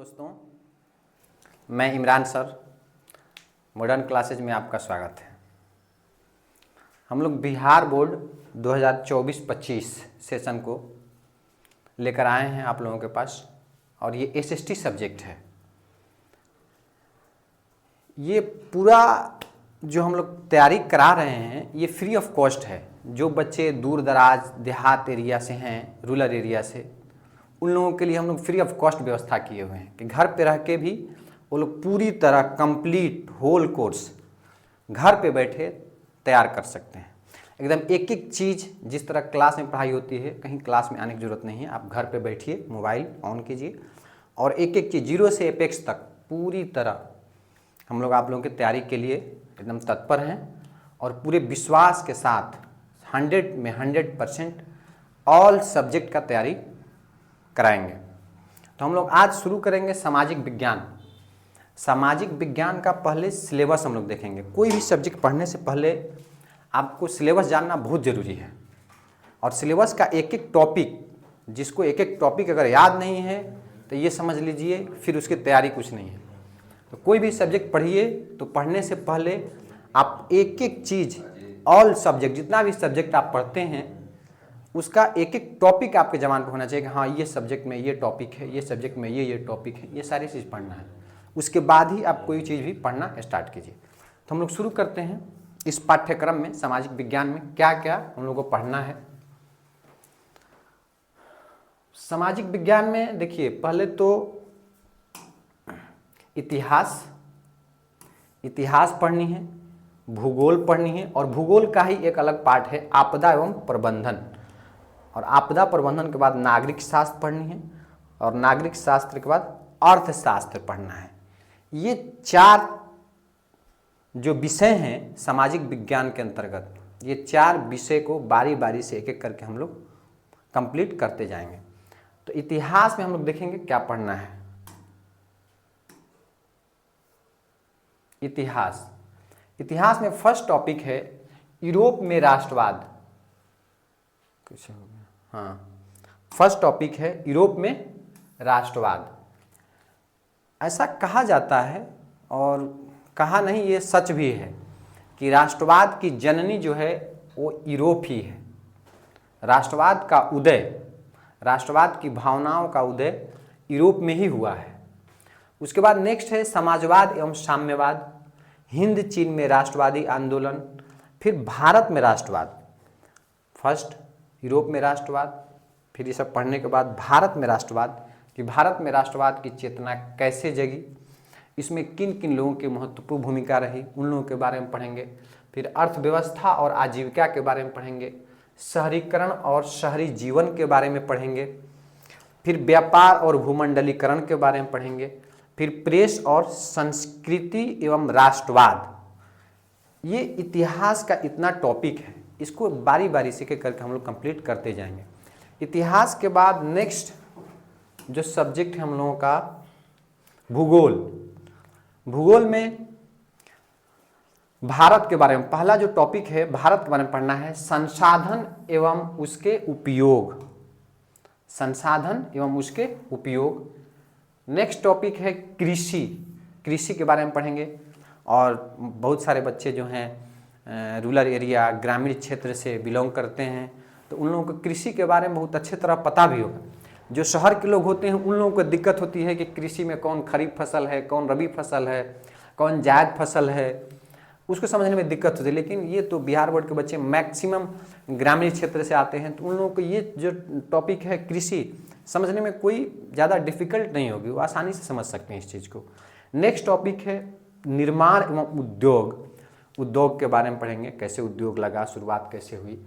दोस्तों, मैं Imran sir, modern classes में आपका स्वागत है। हम लोग बिहार बोर्ड 2024-25 सेशन को लेकर आए हैं आप लोगों के पास, और ये एसएसटी सब्जेक्ट है। ये पूरा जो हम लोग तैयारी करा रहे हैं ये फ्री ऑफ कॉस्ट है। जो बच्चे दूर दराज देहात एरिया से हैं, रूरल एरिया से, उन लोगों के लिए हम लोग फ्री ऑफ कॉस्ट व्यवस्था किए हुए हैं कि घर पे रह के भी वो लोग पूरी तरह कंप्लीट होल कोर्स घर पे बैठे तैयार कर सकते हैं। एकदम एक एक चीज़, जिस तरह क्लास में पढ़ाई होती है कहीं क्लास में आने की ज़रूरत नहीं है। आप घर पे बैठिए, मोबाइल ऑन कीजिए और एक एक चीज़ जीरो से एपेक्स तक पूरी तरह हम लोग आप लोगों की तैयारी के लिए एकदम तत्पर हैं और पूरे विश्वास के साथ 100 में 100% ऑल सब्जेक्ट का तैयारी कराएंगे। तो हम लोग आज शुरू करेंगे सामाजिक विज्ञान। सामाजिक विज्ञान का पहले सिलेबस हम लोग देखेंगे। कोई भी सब्जेक्ट पढ़ने से पहले आपको सिलेबस जानना बहुत ज़रूरी है, और सिलेबस का एक एक टॉपिक, जिसको एक एक टॉपिक अगर याद नहीं है तो ये समझ लीजिए फिर उसकी तैयारी कुछ नहीं है। तो कोई भी सब्जेक्ट पढ़िए तो पढ़ने से पहले आप एक एक चीज़, ऑल सब्जेक्ट, जितना भी सब्जेक्ट आप पढ़ते हैं उसका एक एक टॉपिक आपके जबान पर होना चाहिए कि हाँ ये सब्जेक्ट में ये टॉपिक है, ये सब्जेक्ट में ये टॉपिक है, ये सारी चीज़ पढ़ना है। उसके बाद ही आप कोई चीज़ भी पढ़ना स्टार्ट कीजिए। तो हम लोग शुरू करते हैं इस पाठ्यक्रम में। सामाजिक विज्ञान में क्या क्या हम लोगों को पढ़ना है। सामाजिक विज्ञान में देखिए, पहले तो इतिहास पढ़नी है, भूगोल पढ़नी है, और भूगोल का ही एक अलग पार्ट है आपदा एवं प्रबंधन। और आपदा प्रबंधन के बाद नागरिक शास्त्र पढ़नी है, और नागरिक शास्त्र के बाद अर्थशास्त्र पढ़ना है। ये चार जो विषय हैं सामाजिक विज्ञान के अंतर्गत, ये चार विषय को बारी बारी से एक एक करके हम लोग कंप्लीट करते जाएंगे। तो इतिहास में हम लोग देखेंगे क्या पढ़ना है। इतिहास में फर्स्ट टॉपिक है यूरोप में राष्ट्रवाद। कैसे हो गया? हाँ, फर्स्ट टॉपिक है यूरोप में राष्ट्रवाद। ऐसा कहा जाता है, और कहा नहीं, ये सच भी है कि राष्ट्रवाद की जननी जो है वो यूरोप ही है। राष्ट्रवाद का उदय, राष्ट्रवाद की भावनाओं का उदय यूरोप में ही हुआ है। उसके बाद नेक्स्ट है समाजवाद एवं साम्यवाद। हिंद चीन में राष्ट्रवादी आंदोलन, फिर भारत में राष्ट्रवाद। फर्स्ट यूरोप में राष्ट्रवाद, फिर ये सब पढ़ने के बाद भारत में राष्ट्रवाद, कि भारत में राष्ट्रवाद की चेतना कैसे जगी, इसमें किन किन लोगों की महत्वपूर्ण भूमिका रही, उन लोगों के बारे में पढ़ेंगे। फिर अर्थव्यवस्था और आजीविका के बारे में पढ़ेंगे। शहरीकरण और शहरी जीवन के बारे में पढ़ेंगे। फिर व्यापार और भूमंडलीकरण के बारे में पढ़ेंगे। फिर प्रेस और संस्कृति एवं राष्ट्रवाद। ये इतिहास का इतना टॉपिक है, इसको बारी बारी से करके हम लोग कंप्लीट करते जाएंगे। इतिहास के बाद नेक्स्ट जो सब्जेक्ट है हम लोगों का भूगोल। भूगोल में भारत के बारे में पहला जो टॉपिक है, भारत के बारे में पढ़ना है। संसाधन एवं उसके उपयोग, संसाधन एवं उसके उपयोग। नेक्स्ट टॉपिक है कृषि। कृषि के बारे में पढ़ेंगे, और बहुत सारे बच्चे जो हैं रूरल एरिया, ग्रामीण क्षेत्र से बिलोंग करते हैं, तो उन लोगों को कृषि के बारे में बहुत अच्छे तरह पता भी होगा। जो शहर के लोग होते हैं उन लोगों को दिक्कत होती है कि कृषि में कौन खरीफ फसल है, कौन रबी फसल है, कौन जायद फसल है, उसको समझने में दिक्कत होती है। लेकिन ये तो बिहार बोर्ड के बच्चे मैक्सिमम ग्रामीण क्षेत्र से आते हैं, तो उन लोगों को ये जो टॉपिक है कृषि समझने में कोई ज़्यादा डिफिकल्ट नहीं होगी, वो आसानी से समझ सकते हैं इस चीज़ को। नेक्स्ट टॉपिक है निर्माण एवं उद्योग। उद्योग के बारे में पढ़ेंगे, कैसे उद्योग लगा, शुरुआत कैसे हुई।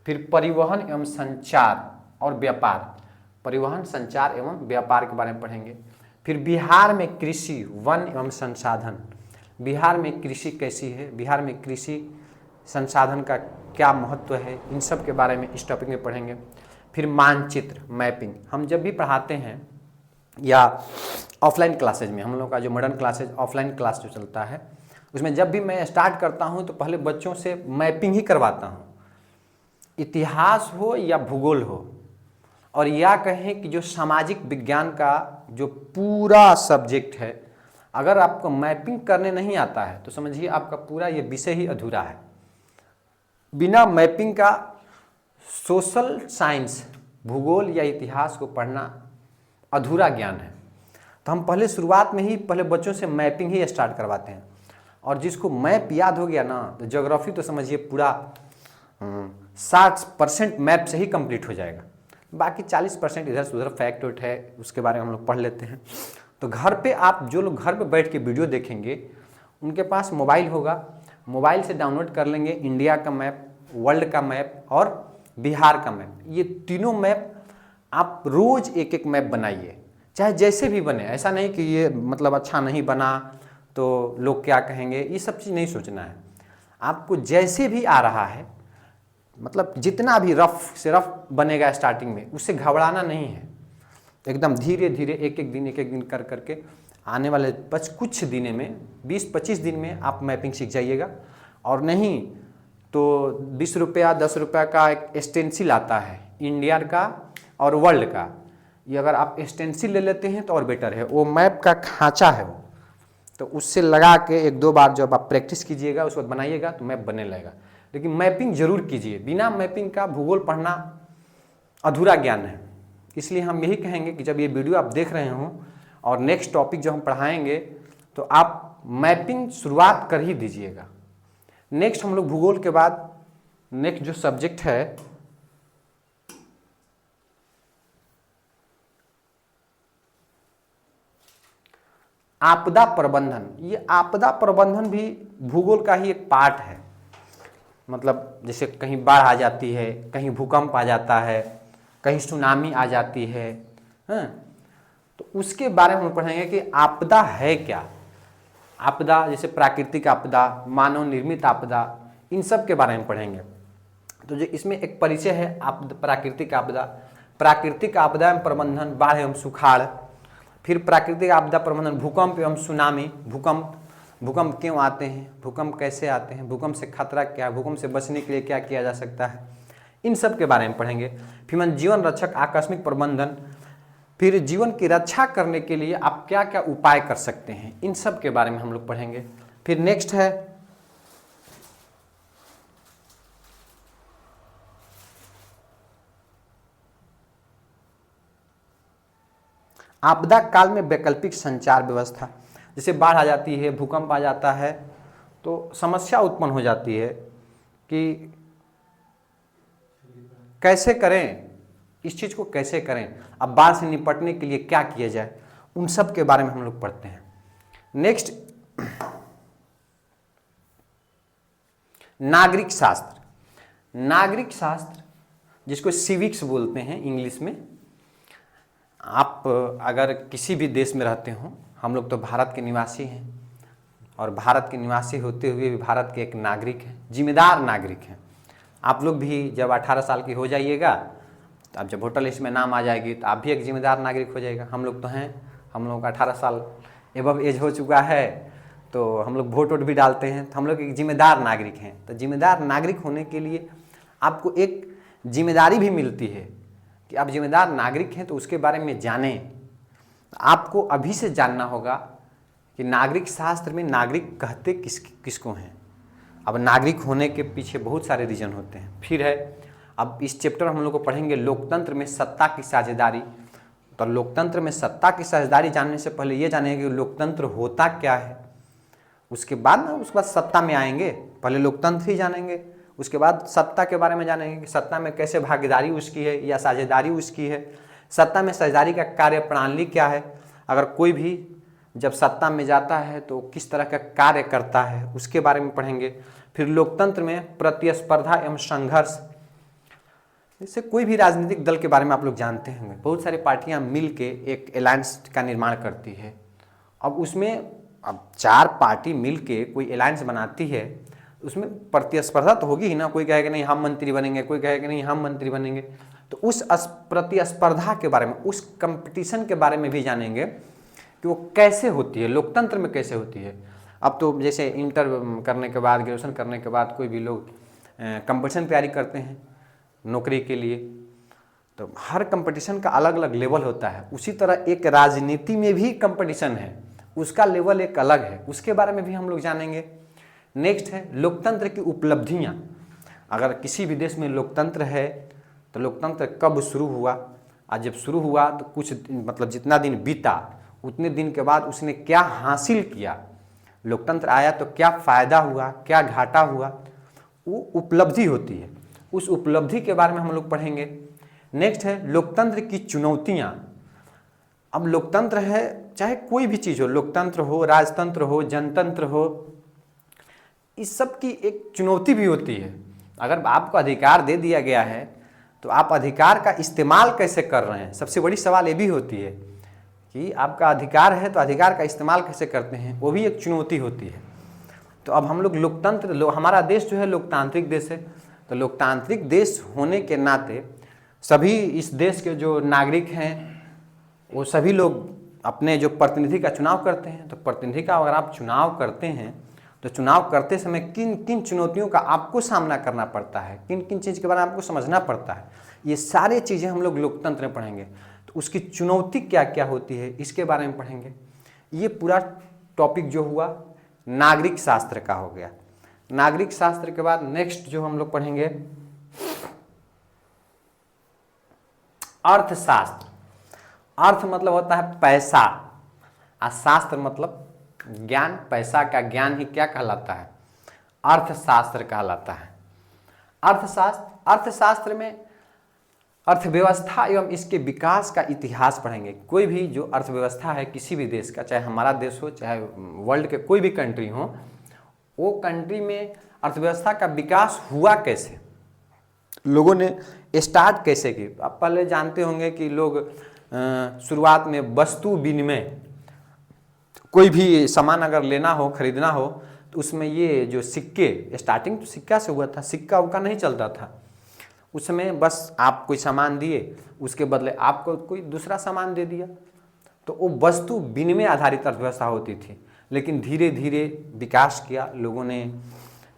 फिर परिवहन एवं संचार और व्यापार, परिवहन, संचार एवं व्यापार के बारे में पढ़ेंगे। फिर बिहार में कृषि, वन एवं संसाधन। बिहार में कृषि कैसी है, बिहार में कृषि संसाधन का क्या महत्व है, इन सब के बारे में इस टॉपिक में पढ़ेंगे। फिर मानचित्र, मैपिंग। हम जब भी पढ़ाते हैं या ऑफलाइन क्लासेज में, हम लोग का जो मॉडर्न क्लासेज ऑफलाइन क्लास जो चलता है, उसमें जब भी मैं स्टार्ट करता हूँ तो पहले बच्चों से मैपिंग ही करवाता हूँ। इतिहास हो या भूगोल हो, और या कहें कि जो सामाजिक विज्ञान का जो पूरा सब्जेक्ट है, अगर आपको मैपिंग करने नहीं आता है तो समझिए आपका पूरा ये विषय ही अधूरा है। बिना मैपिंग का सोशल साइंस, भूगोल या इतिहास को पढ़ना अधूरा ज्ञान है। तो हम पहले शुरुआत में ही पहले बच्चों से मैपिंग ही स्टार्ट करवाते हैं, और जिसको मैप याद हो गया ना तो ज्योग्राफी तो समझिए पूरा 60% मैप से ही कंप्लीट हो जाएगा। बाकी 40% इधर से उधर फैक्ट उट है, उसके बारे में हम लोग पढ़ लेते हैं। तो घर पे आप जो लोग घर पे बैठ के वीडियो देखेंगे उनके पास मोबाइल होगा, मोबाइल से डाउनलोड कर लेंगे इंडिया का मैप, वर्ल्ड का मैप और बिहार का मैप। ये तीनों मैप आप रोज एक एक मैप बनाइए, चाहे जैसे भी बने। ऐसा नहीं कि ये मतलब अच्छा नहीं बना तो लोग क्या कहेंगे, ये सब चीज़ नहीं सोचना है। आपको जैसे भी आ रहा है, मतलब जितना भी रफ से रफ बनेगा स्टार्टिंग में, उससे घबराना नहीं है। एकदम धीरे धीरे एक एक दिन कर करके आने वाले कुछ दिनों में 20-25 दिन में आप मैपिंग सीख जाइएगा। और नहीं तो 20 रुपया 10 रुपया का एक स्टेंसिल आता है इंडिया का और वर्ल्ड का, ये अगर आप स्टेंसिल ले लेते हैं तो और बेटर है। वो मैप का खांचा है वो, तो उससे लगा के 1-2 बार जब आप प्रैक्टिस कीजिएगा उसके बाद बनाइएगा तो मैप बनने लगेगा। लेकिन मैपिंग जरूर कीजिए, बिना मैपिंग का भूगोल पढ़ना अधूरा ज्ञान है। इसलिए हम यही कहेंगे कि जब ये वीडियो आप देख रहे हों और नेक्स्ट टॉपिक जब हम पढ़ाएंगे तो आप मैपिंग शुरुआत कर ही दीजिएगा। नेक्स्ट हम लोग भूगोल के बाद नेक्स्ट जो सब्जेक्ट है आपदा प्रबंधन। ये आपदा प्रबंधन भी भूगोल का ही एक पार्ट है। मतलब जैसे कहीं बाढ़ आ जाती है, कहीं भूकंप आ जाता है, कहीं सुनामी आ जाती है, हाँ? तो उसके बारे में हम पढ़ेंगे कि आपदा है क्या। आपदा जैसे प्राकृतिक आपदा, मानव निर्मित आपदा, इन सब के बारे में पढ़ेंगे। तो जो इसमें एक परिचय है प्राकृतिक आपदा, प्राकृतिक आपदा एवं प्रबंधन, बाढ़ एवं सुखाड़। फिर प्राकृतिक आपदा प्रबंधन, भूकंप एवं सुनामी। भूकंप क्यों आते हैं, भूकंप कैसे आते हैं, भूकंप से खतरा क्या है, भूकंप से बचने के लिए क्या किया जा सकता है, इन सब के बारे में पढ़ेंगे। फिर जीवन रक्षक आकस्मिक प्रबंधन, फिर जीवन की रक्षा करने के लिए आप क्या क्या उपाय कर सकते हैं, इन सब के बारे में हम लोग पढ़ेंगे। फिर नेक्स्ट है आपदा काल में वैकल्पिक संचार व्यवस्था। जैसे बाढ़ आ जाती है, भूकंप आ जाता है तो समस्या उत्पन्न हो जाती है कि कैसे करें, इस चीज़ को कैसे करें, अब बाढ़ से निपटने के लिए क्या किया जाए, उन सब के बारे में हम लोग पढ़ते हैं। नेक्स्ट नागरिक शास्त्र। नागरिक शास्त्र जिसको सिविक्स बोलते हैं इंग्लिश में। आप अगर किसी भी देश में रहते हो, हम लोग तो भारत के निवासी हैं और भारत के निवासी होते हुए भी भारत के एक नागरिक हैं, जिम्मेदार नागरिक हैं। आप लोग भी जब 18 साल की हो जाइएगा तो आप जब वोटर लिस्ट में नाम आ जाएगी तो आप भी एक जिम्मेदार नागरिक हो जाएगा। हम लोग तो हैं, हम लोग 18 साल एबव एज हो चुका है तो हम लोग वोट भी डालते हैं, तो हम लोग एक जिम्मेदार नागरिक हैं। तो जिम्मेदार नागरिक होने के लिए आपको एक जिम्मेदारी भी मिलती है कि आप जिम्मेदार नागरिक हैं तो उसके बारे में जानें। आपको अभी से जानना होगा कि नागरिक शास्त्र में नागरिक कहते किसको हैं। अब नागरिक होने के पीछे बहुत सारे रीजन होते हैं। फिर है, अब इस चैप्टर हम लोग को पढ़ेंगे लोकतंत्र में सत्ता की साझेदारी। तो लोकतंत्र में सत्ता की साझेदारी जानने से पहले ये जानेंगे कि लोकतंत्र होता क्या है, उसके बाद सत्ता में आएंगे। पहले लोकतंत्र ही जानेंगे, उसके बाद सत्ता के बारे में जानेंगे कि सत्ता में कैसे भागीदारी उसकी है या साझेदारी उसकी है, सत्ता में साझेदारी का कार्य प्रणाली क्या है, अगर कोई भी जब सत्ता में जाता है तो किस तरह का कार्य करता है, उसके बारे में पढ़ेंगे। फिर लोकतंत्र में प्रतिस्पर्धा एवं संघर्ष। जैसे कोई भी राजनीतिक दल के बारे में आप लोग जानते होंगे, बहुत सारी पार्टियां मिलके एक अलायंस का निर्माण करती है। अब उसमें अब 4 पार्टी मिलके कोई अलायंस बनाती है, उसमें प्रतिस्पर्धा तो होगी ही ना। कोई कहेगा नहीं हम मंत्री बनेंगे, कोई कहेगा नहीं हम मंत्री बनेंगे। तो उस प्रतिस्पर्धा के बारे में, उस कंपटीशन के बारे में भी जानेंगे कि वो कैसे होती है, लोकतंत्र में कैसे होती है। अब तो जैसे इंटर करने के बाद, ग्रेजुएशन करने के बाद कोई भी लोग कंपटीशन तैयारी करते हैं नौकरी के लिए, तो हर कंपटीशन का अलग अलग लेवल होता है। उसी तरह एक राजनीति में भी कंपटीशन है, उसका लेवल एक अलग है, उसके बारे में भी हम लोग जानेंगे। नेक्स्ट है लोकतंत्र की उपलब्धियाँ। अगर किसी भी देश में लोकतंत्र है तो लोकतंत्र कब शुरू हुआ, और जब शुरू हुआ तो कुछ मतलब जितना दिन बीता उतने दिन के बाद उसने क्या हासिल किया, लोकतंत्र आया तो क्या फ़ायदा हुआ, क्या घाटा हुआ, वो उपलब्धि होती है। उस उपलब्धि के बारे में हम लोग पढ़ेंगे। नेक्स्ट है लोकतंत्र की चुनौतियाँ। अब लोकतंत्र है, चाहे कोई भी चीज़ हो, लोकतंत्र हो, राजतंत्र हो, जनतंत्र हो, इस सब की एक चुनौती भी होती है। अगर आपको अधिकार दे दिया गया है तो आप अधिकार का इस्तेमाल कैसे कर रहे हैं, सबसे बड़ी सवाल ये भी होती है कि आपका अधिकार है तो अधिकार का इस्तेमाल कैसे करते हैं, वो भी एक चुनौती होती है। तो अब हम लोग लोकतंत्र, हमारा देश जो है लोकतांत्रिक देश है, तो लोकतांत्रिक देश होने के नाते सभी इस देश के जो नागरिक हैं वो सभी लोग अपने जो प्रतिनिधि का चुनाव करते हैं। तो प्रतिनिधि का अगर आप चुनाव करते हैं तो चुनाव करते समय किन किन चुनौतियों का आपको सामना करना पड़ता है, किन किन चीज़ के बारे में आपको समझना पड़ता है, ये सारी चीज़ें हम लोग लोकतंत्र में पढ़ेंगे। तो उसकी चुनौती क्या क्या होती है इसके बारे में पढ़ेंगे। ये पूरा टॉपिक जो हुआ नागरिक शास्त्र का हो गया। नागरिक शास्त्र के बाद नेक्स्ट जो हम लोग पढ़ेंगे अर्थशास्त्र। अर्थ मतलब होता है पैसा, और शास्त्र मतलब ज्ञान। पैसा का ज्ञान ही क्या कहलाता है, अर्थशास्त्र कहलाता है। अर्थशास्त्र में अर्थव्यवस्था एवं इसके विकास का इतिहास पढ़ेंगे। कोई भी जो अर्थव्यवस्था है किसी भी देश का, चाहे हमारा देश हो चाहे वर्ल्ड के कोई भी कंट्री हो, वो कंट्री में अर्थव्यवस्था का विकास हुआ कैसे, लोगों ने स्टार्ट कैसे की। आप पहले जानते होंगे कि लोग शुरुआत में वस्तु विनिमय, कोई भी सामान अगर लेना हो खरीदना हो तो उसमें ये जो सिक्के, स्टार्टिंग तो सिक्का से हुआ था, सिक्का उक्का नहीं चलता था उस समय, बस आप कोई सामान दिए उसके बदले आपको कोई दूसरा सामान दे दिया, तो वो वस्तु विनिमय आधारित अर्थव्यवस्था होती थी। लेकिन धीरे धीरे विकास किया लोगों ने,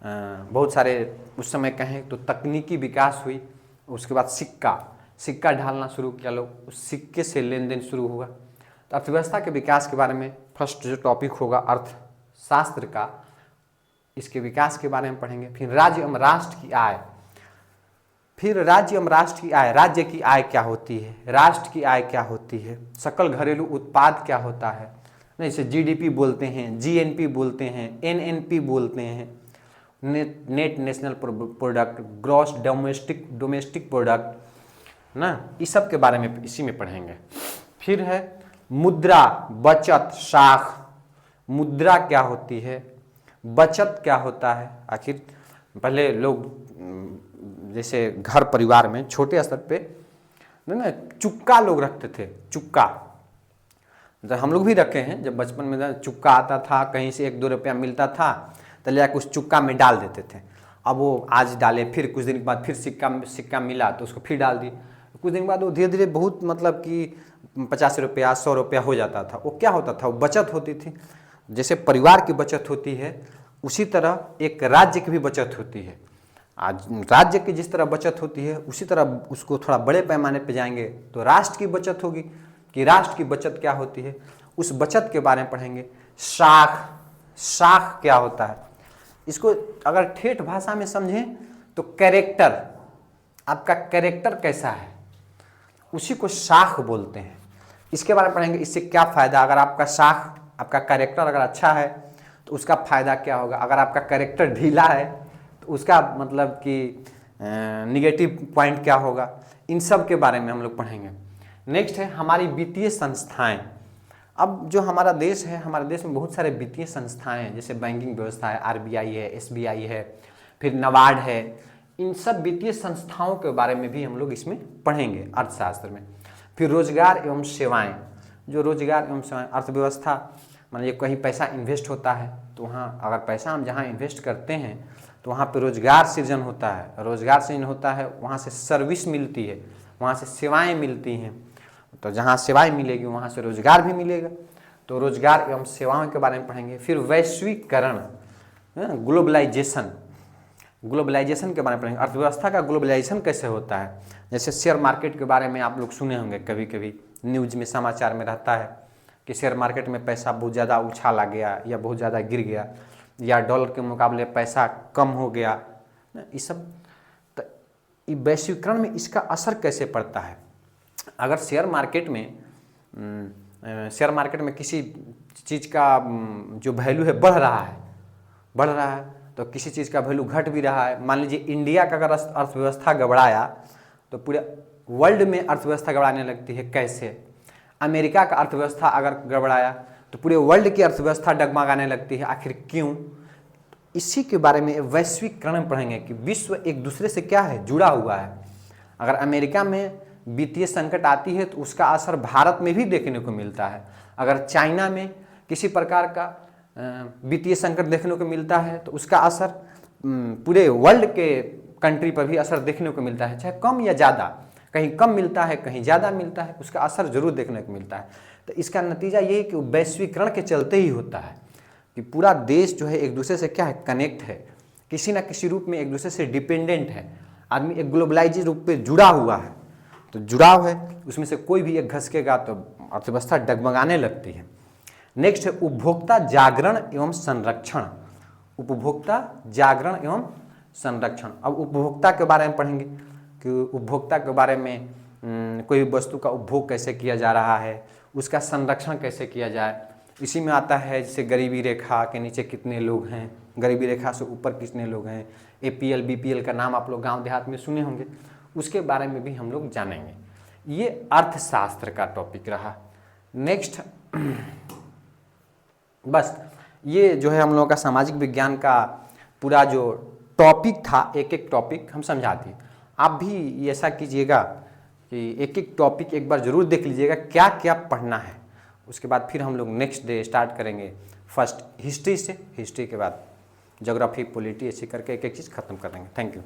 बहुत सारे उस समय कहें तो तकनीकी विकास हुई। उसके बाद सिक्का ढालना शुरू किया लोग, उस सिक्के से लेन देन शुरू हुआ। तो अर्थव्यवस्था के विकास के बारे में फर्स्ट जो टॉपिक होगा अर्थशास्त्र का, इसके विकास के बारे में पढ़ेंगे। फिर राज्य एवं राष्ट्र की आय, राज्य की आय क्या होती है, राष्ट्र की आय क्या होती है, सकल घरेलू उत्पाद क्या होता है, नहीं इसे जीडीपी बोलते हैं, जीएनपी बोलते हैं, एनएनपी बोलते हैं, net national product, gross domestic product ना, इस सब के बारे में इसी में पढ़ेंगे। फिर है मुद्रा, बचत, साख। मुद्रा क्या होती है, बचत क्या होता है। आखिर पहले लोग जैसे घर परिवार में छोटे स्तर पे ना चुक्का लोग रखते थे, चुक्का हम लोग भी रखे हैं। जब बचपन में चुक्का आता था, कहीं से 1-2 रुपया मिलता था तो ले जाकर उस चुक्का में डाल देते थे। अब वो आज डाले, फिर कुछ दिन के बाद फिर सिक्का मिला तो उसको फिर डाल दिए। कुछ दिन के बाद वो धीरे धीरे बहुत मतलब कि 50 रुपया 100 रुपया हो जाता था। वो क्या होता था, वो बचत होती थी। जैसे परिवार की बचत होती है उसी तरह एक राज्य की भी बचत होती है। आज राज्य की जिस तरह बचत होती है उसी तरह उसको थोड़ा बड़े पैमाने पे जाएंगे तो राष्ट्र की बचत होगी, कि राष्ट्र की बचत क्या होती है, उस बचत के बारे में पढ़ेंगे। साख क्या होता है, इसको अगर ठेठ भाषा में समझें तो कैरेक्टर, आपका कैरेक्टर कैसा है उसी को साख बोलते हैं। इसके बारे में पढ़ेंगे, इससे क्या फ़ायदा, अगर आपका साख, आपका कैरेक्टर अगर अच्छा है तो उसका फ़ायदा क्या होगा, अगर आपका कैरेक्टर ढीला है तो उसका मतलब कि निगेटिव पॉइंट क्या होगा, इन सब के बारे में हम लोग पढ़ेंगे। नेक्स्ट है हमारी वित्तीय संस्थाएं। अब जो हमारा देश है, हमारे देश में बहुत सारे वित्तीय संस्थाएं हैं, जैसे बैंकिंग व्यवस्था है, आरबीआई है, एसबीआई है, फिर नाबार्ड है। इन सब वित्तीय संस्थाओं के बारे में भी हम लोग इसमें पढ़ेंगे अर्थशास्त्र में। फिर रोजगार एवं सेवाएं, जो रोजगार एवं सेवाएं, अर्थव्यवस्था मानिए कहीं पैसा इन्वेस्ट होता है तो वहाँ अगर पैसा हम जहाँ इन्वेस्ट करते हैं तो वहाँ पे रोजगार सृजन होता है, रोजगार सृजन होता है, वहाँ से सर्विस मिलती है, वहाँ से सेवाएं मिलती हैं। तो जहाँ सेवाएं मिलेगी वहाँ से रोजगार भी मिलेगा। तो रोजगार एवं सेवाओं के बारे में पढ़ेंगे। फिर वैश्वीकरण, ग्लोबलाइजेशन, ग्लोबलाइजेशन के बारे में पढ़ेंगे, अर्थव्यवस्था का ग्लोबलाइजेशन कैसे होता है। जैसे शेयर मार्केट के बारे में आप लोग सुने होंगे, कभी कभी न्यूज़ में समाचार में रहता है कि शेयर मार्केट में पैसा बहुत ज़्यादा उछाला गया या बहुत ज़्यादा गिर गया या डॉलर के मुकाबले पैसा कम हो गया। ये सब वैश्वीकरण में इसका असर कैसे पड़ता है। अगर शेयर मार्केट में किसी चीज़ का जो वैल्यू है बढ़ रहा है तो किसी चीज़ का वैल्यू घट भी रहा है। मान लीजिए इंडिया का अगर अर्थव्यवस्था गड़बड़ाया तो पूरे वर्ल्ड में अर्थव्यवस्था गड़बड़ाने लगती है। कैसे? अमेरिका का अर्थव्यवस्था अगर गड़बड़ाया तो पूरे वर्ल्ड की अर्थव्यवस्था डगमगाने लगती है। आखिर क्यों? इसी के बारे में वैश्वीकरण पढ़ेंगे कि विश्व एक दूसरे से क्या है, जुड़ा हुआ है। अगर अमेरिका में वित्तीय संकट आती है तो उसका असर भारत में भी देखने को मिलता है। अगर चाइना में किसी प्रकार का वित्तीय संकट देखने को मिलता है तो उसका असर पूरे वर्ल्ड के कंट्री पर भी असर देखने को मिलता है, चाहे कम या ज़्यादा। कहीं कम मिलता है, कहीं ज़्यादा मिलता है, उसका असर जरूर देखने को मिलता है। तो इसका नतीजा ये है कि वैश्वीकरण के चलते ही होता है कि पूरा देश जो है एक दूसरे से क्या है, कनेक्ट है, किसी ना किसी रूप में एक दूसरे से डिपेंडेंट है। आदमी एक ग्लोबलाइज रूप पे जुड़ा हुआ है, तो जुड़ाव है, उसमें से कोई भी एक घसकेगा तो अर्थव्यवस्था डगमगाने लगती है। नेक्स्ट है उपभोक्ता जागरण एवं संरक्षण। उपभोक्ता जागरण एवं संरक्षण। अब उपभोक्ता के बारे में पढ़ेंगे कि उपभोक्ता के बारे में कोई वस्तु का उपभोग कैसे किया जा रहा है, उसका संरक्षण कैसे किया जाए। इसी में आता है जैसे गरीबी रेखा के नीचे कितने लोग हैं, गरीबी रेखा से ऊपर कितने लोग हैं। APL BPL का नाम आप लोग गांव देहात में सुने होंगे, उसके बारे में भी हम लोग जानेंगे। ये अर्थशास्त्र का टॉपिक रहा। नेक्स्ट बस ये जो है हम लोगों का सामाजिक विज्ञान का पूरा जो टॉपिक था, एक एक टॉपिक हम समझा दिए। आप भी ऐसा कीजिएगा कि एक एक टॉपिक एक बार ज़रूर देख लीजिएगा क्या क्या पढ़ना है। उसके बाद फिर हम लोग नेक्स्ट डे स्टार्ट करेंगे फर्स्ट हिस्ट्री से, हिस्ट्री के बाद ज्योग्राफी, पॉलिटी, ऐसे करके एक एक चीज़ खत्म कर देंगे। Thank you.